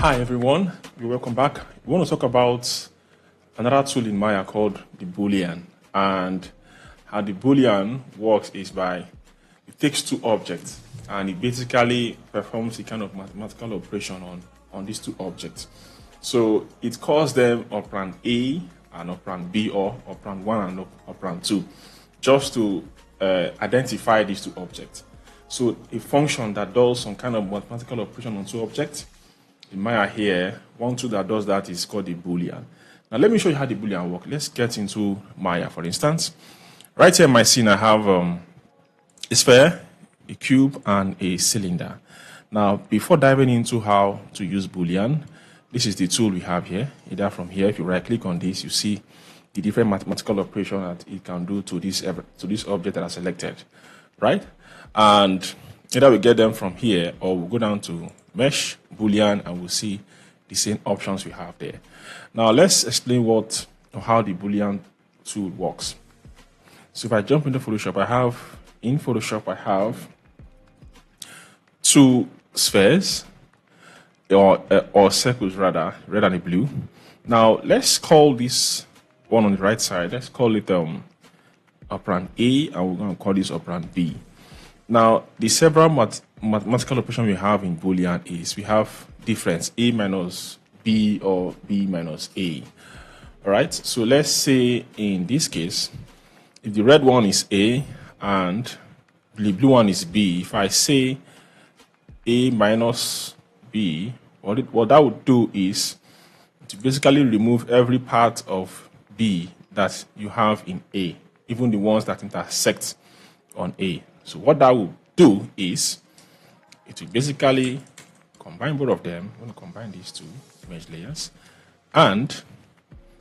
Hi everyone, welcome back. We want to talk about another tool in Maya called the Boolean. And how the Boolean works is by, it takes two objects and it basically performs a kind of mathematical operation on these two objects. So it calls them operand A and operand B, or operand 1 and operand 2, just to identify these two objects. So a function that does some kind of mathematical operation on two objects, in Maya here, one tool that does that is called the Boolean. Now let me show you how the Boolean works. Let's get into Maya, for instance. Right here in my scene, I have a sphere, a cube, and a cylinder. Now, before diving into how to use Boolean, this is the tool we have here. Either from here, if you right-click on this, you see the different mathematical operation that it can do to this object that I selected, right? And either we get them from here, or we'll go down to Mesh, Boolean, and we'll see the same options we have there. Now, let's explain how the Boolean tool works. So if I jump into Photoshop, I have two spheres, or circles rather, red and blue. Now, let's call this one on the right side, let's call it operand A, and we're going to call this operand B. Now, the several mathematical operation we have in Boolean is we have difference A minus B or B minus A. All right, so let's say in this case, if the red one is A and the blue one is B, if I say A minus B, what that would do is to basically remove every part of B that you have in A, even the ones that intersect on A. So what that will do is it will basically combine both of them. I'm going to combine these two image layers, and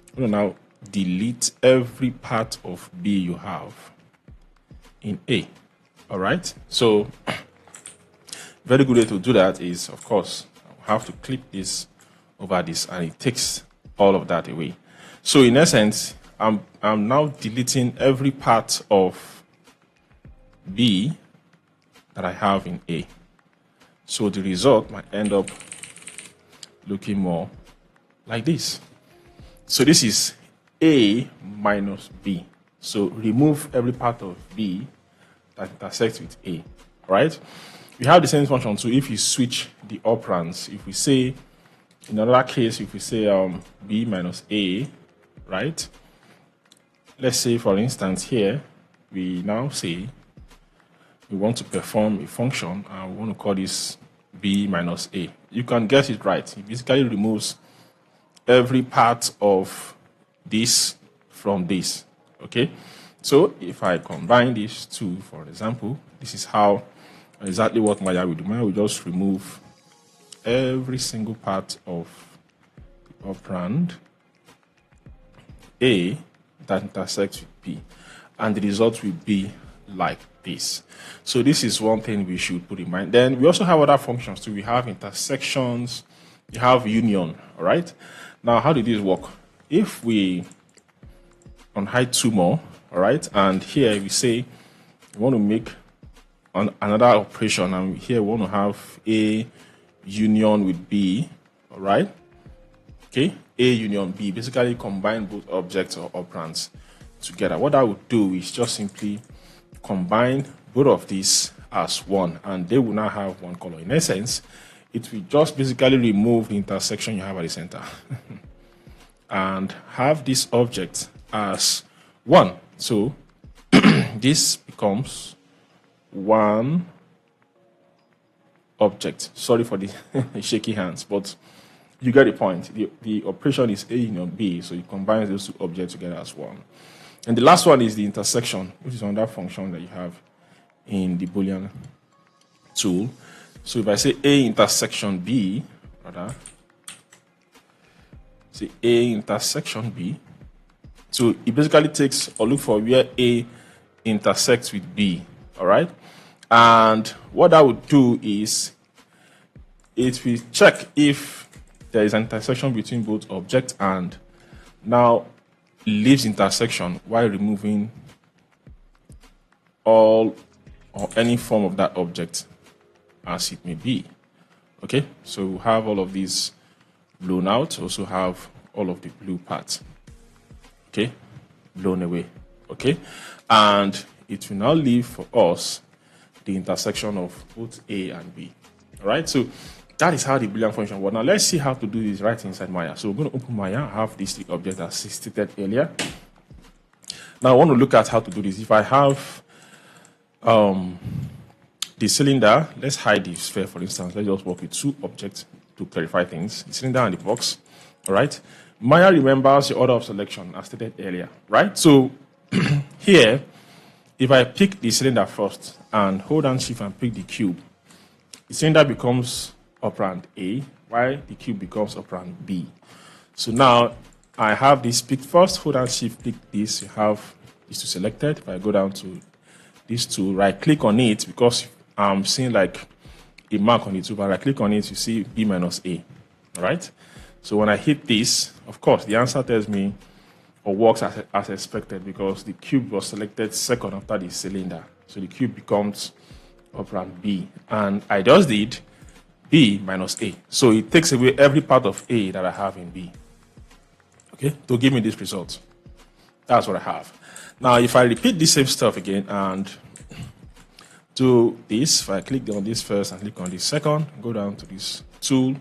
I'm going to now delete every part of B you have in A. All right. So very good way to do that is, of course, I have to click this over this, and it takes all of that away. So in essence, I'm now deleting every part of B that I have in A. So the result might end up looking more like this. So this is A minus B. So remove every part of B that intersects with A, right? We have the same function too if you switch the operands. If we say, in another case, if we say B minus A, right? Let's say, for instance, here, we now say we want to perform a function, and we want to call this B minus A. You can guess it right. It basically removes every part of this from this, okay? So if I combine these two, for example, this is how exactly what Maya will do. Maya will just remove every single part of the operand A that intersects with B, and the result will be like this. So this is one thing we should put in mind. Then we also have other functions too. We have intersections, we have union. All right. Now, how did this work? If we unhide two more, all right, and here we say we want to make another operation, and here we want to have A union with B, all right. Okay, A union B, basically combine both objects or operands together. What I would do is just simply combine both of these as one, and they will now have one color. In essence, it will just basically remove the intersection you have at the center and have this object as one. So this becomes one object. Sorry for the shaky hands, but you get the point. The operation is A union B, so you combine those two objects together as one. And the last one is the intersection, which is another function that you have in the Boolean tool. So if I say A intersection B, say A intersection B, so it basically takes or look for where A intersects with B, all right? And what that would do is it will check if there is an intersection between both objects, and now leaves intersection while removing all or any form of that object as it may be. Okay, so we have all of these blown out, also have all of the blue parts, okay, blown away, okay, and it will now leave for us the intersection of both A and B. All right, so that is how the Boolean function works. Now let's see how to do this right inside Maya. So we're going to open Maya. I have this object as stated earlier. Now I want to look at how to do this. If I have the cylinder, let's hide the sphere for instance. Let's just work with two objects to clarify things. The cylinder and the box. All right. Maya remembers the order of selection as stated earlier, right? So here, if I pick the cylinder first and hold down shift and pick the cube, the cylinder becomes operand A, while the cube becomes operand B. So now I have this picked first, hold down shift, pick this, you have these two selected. If I go down to these two, right click on it, because I'm seeing like a mark on it, so if I right click on it, you see B minus A, all right? So when I hit this, of course, the answer tells me or works as expected because the cube was selected second after the cylinder. So the cube becomes operand B. And I just did B minus A. So it takes away every part of A that I have in B. Okay, to give me this result. That's what I have. Now, if I repeat the same stuff again and do this, if I click on this first and click on this second, go down to this tool,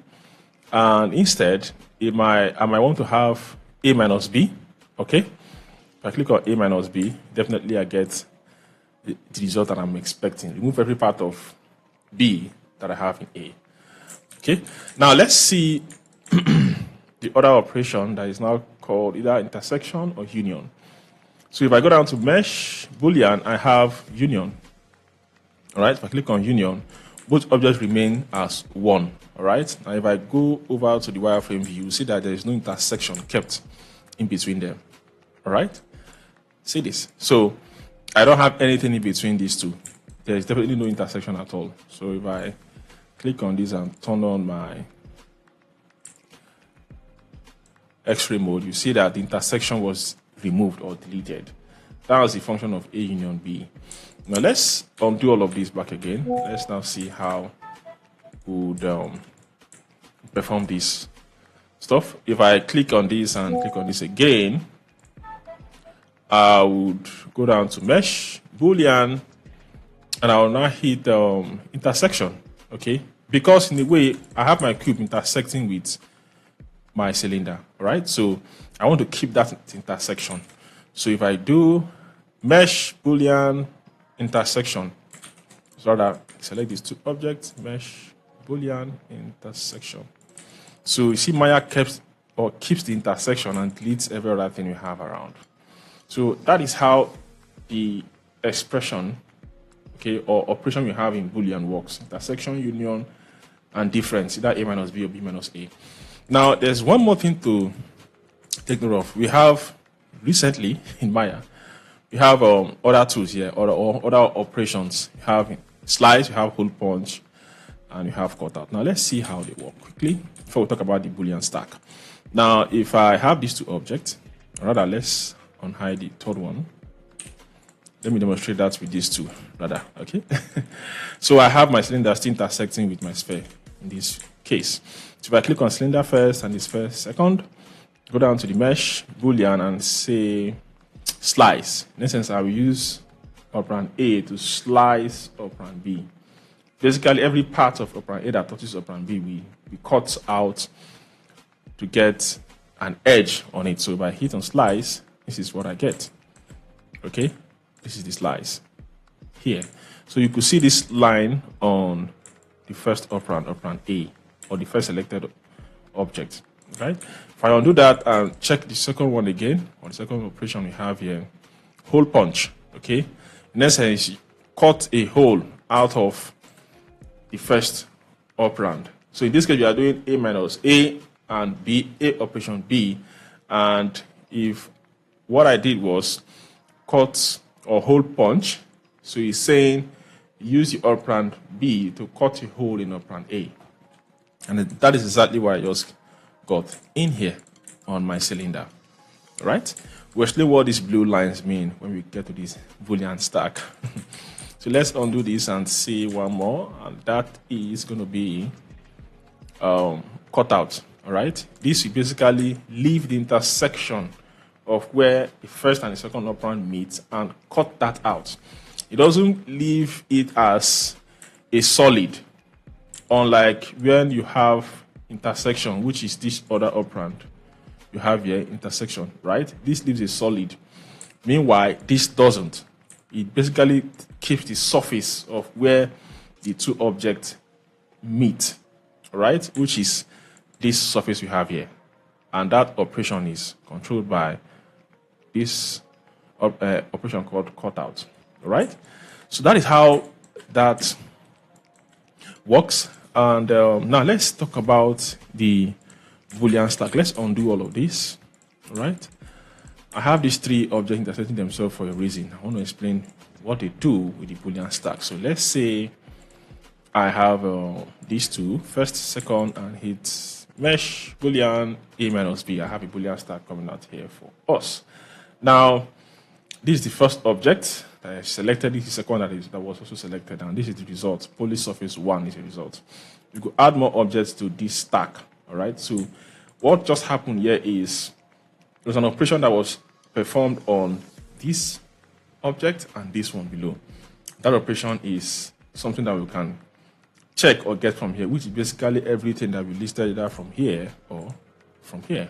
and instead, I might want to have A minus B, okay? If I click on A minus B, definitely I get the result that I'm expecting. Remove every part of B that I have in A, okay? Now, let's see the other operation that is now called either intersection or union. So if I go down to mesh, Boolean, I have union. All right, if I click on union, both objects remain as one. All right, now if I go over to the wireframe view, you see that there is no intersection kept in between them. All right, see this. So I don't have anything in between these two. There is definitely no intersection at all. So if I click on this and turn on my X-ray mode, you see that the intersection was removed or deleted. That was the function of A union B. Now let's undo all of this back again. Let's now see how we would perform this stuff. If I click on this and click on this again, I would go down to mesh, Boolean, and I will now hit intersection, okay? Because in a way, I have my cube intersecting with my cylinder, all right? So I want to keep that intersection. So if I do mesh, Boolean, intersection, so that select these two objects, mesh, Boolean, intersection. So you see Maya keeps the intersection and deletes every other thing you have around. So that is how the expression, okay, or operation we have in Boolean works. Intersection, union, and difference, either A minus B or B minus A. Now, there's one more thing to take note of. We have recently in Maya, we have other tools here, or other operations. You have slice, you have hole punch, and you have cutout. Now, let's see how they work quickly before we talk about the Boolean stack. Now, if I have these two objects, rather, let's unhide the third one. Let me demonstrate that with these two, rather, okay? So I have my cylinder still intersecting with my sphere in this case. So if I click on cylinder first and this first second, go down to the mesh, Boolean, and say slice. In essence, I will use operand A to slice operand B. Basically, every part of operand A that touches operand B, we cut out to get an edge on it. So if I hit on slice, this is what I get. Okay? This is the slice here. So you could see this line on the first operand A, or the first selected object. Right? If I undo that and check the second one again, or the second operation we have here, hole punch. Okay? In essence, you cut a hole out of the first operand. So in this case, we are doing A minus A and B, A operation B. And if what I did was cut or hole punch, so he's saying use the operand B to cut a hole in operand A. And that is exactly what I just got in here on my cylinder. All right? We'll explain what these blue lines mean when we get to this Boolean stack. So let's undo this and see one more. And that is going to be cut out. All right, this will basically leave the intersection of where the first and the second operand meet and cut that out. It doesn't leave it as a solid, unlike when you have intersection, which is this other operand you have here, intersection, right? This leaves a solid. Meanwhile, this doesn't. It basically keeps the surface of where the two objects meet, right? Which is this surface we have here. And that operation is controlled by this operation called cutout, right? So that is how that works. And now let's talk about the Boolean stack. Let's undo all of this, all right? I have these three objects intersecting themselves for a reason. I want to explain what they do with the Boolean stack. So let's say I have these two, first, second, and hit mesh Boolean A minus B. I have a Boolean stack coming out here for us. Now, this is the first object that I selected. This is the second that was also selected, and this is the result. Poly surface 1 is the result. You could add more objects to this stack, all right? So what just happened here is there's an operation that was performed on this object and this one below. That operation is something that we can check or get from here, which is basically everything that we listed either from here or from here,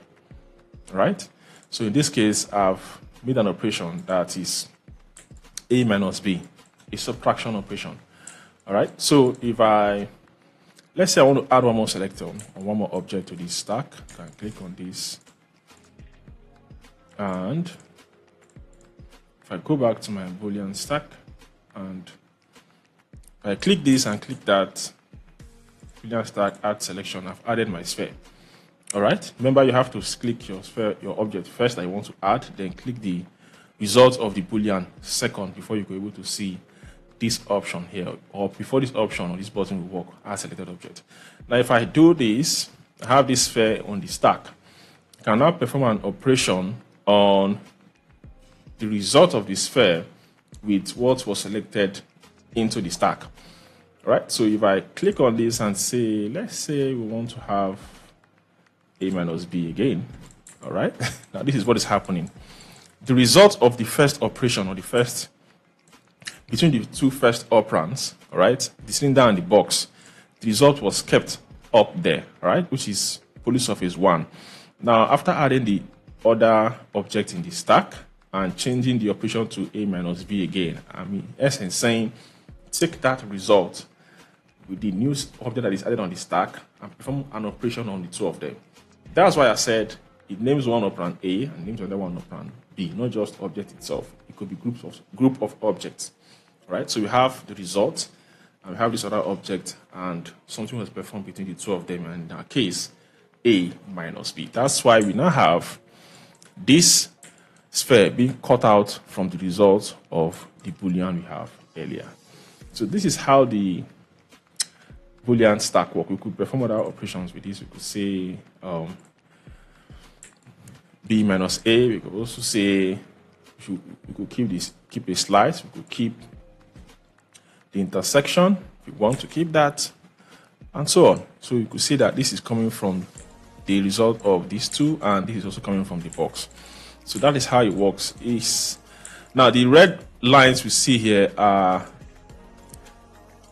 right? So in this case, I've made an operation that is A minus B, a subtraction operation, all right? So if let's say I want to add one more selector or one more object to this stack, I can click on this. And if I go back to my Boolean stack and I click this and click that Boolean stack add selection, I've added my sphere. All right. Remember, you have to click your sphere, your object first that you want to add, then click the result of the Boolean second before you go able to see this option here, or before this option or this button will work as selected object. Now, if I do this, I have this sphere on the stack. I can now perform an operation on the result of the sphere with what was selected into the stack. All right, so if I click on this and say, let's say we want to have A minus B again, all right? Now this is what is happening. The result of the first operation, or the first, between the two first operands, all right, the cylinder and the box, the result was kept up there, all right, which is poly surface 1. Now, after adding the other object in the stack and changing the operation to A minus B again, I mean, essence saying, take that result with the new object that is added on the stack and perform an operation on the two of them. That's why I said it names one operand A and names another one operand B, not just object itself. It could be group of objects, right? So we have the result, and we have this other object, and something was performed between the two of them, and in our case, A minus B. That's why we now have this sphere being cut out from the result of the Boolean we have earlier. So this is how the Boolean stack work. We could perform other operations with this. We could say B minus A. We could also say we could keep a slice. We could keep the intersection. We want to keep that, and so on. So you could see that this is coming from the result of these two, and this is also coming from the box. So that is how it works. Now the red lines we see here are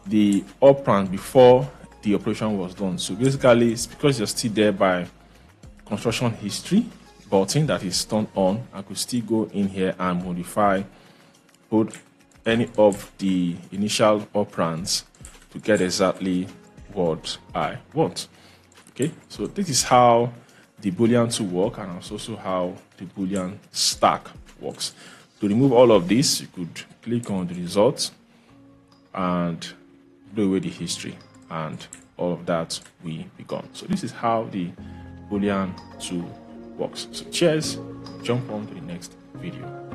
the operand before the operation was done. So basically, it's because you're still there by construction history button that is turned on. I could still go in here and modify both any of the initial operands to get exactly what I want. Okay, so this is how the Boolean 2 work, and also how the Boolean stack works. To remove all of this, you could click on the results and blow away the history, and all of that will be gone. So this is how the Boolean 2 works. So cheers, jump on to the next video.